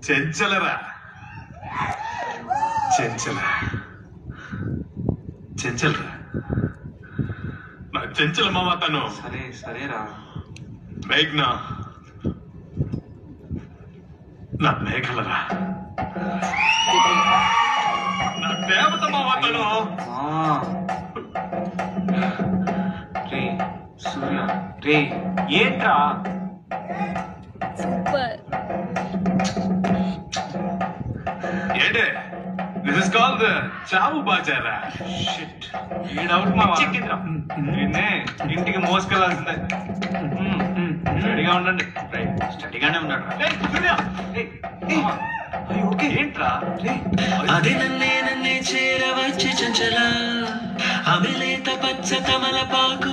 చెంచలరా చెంచలరా నా చెంచల మామ తను. సరేరా. మేఘ్నా నా మేఘలరా, నా దేవత మామ తను. రే సూర్య, రే ఏంట్రా? సూపర్. ఏంటే దిస్ ఇస్ కాల్డ్ చావు బాజారా. షిట్, ఈడవుట్ మా చిక్కింద్రా. నిన్నే ఇంటికి మోసుకెళ్లాల్సిందే. రెడీగా ఉండండి. స్టడీగానే ఉన్నాడు. ఏంట్రా? అది నన్నే చేరవచ్చి చంచల అభిలేత పచ్చ కమల పాకు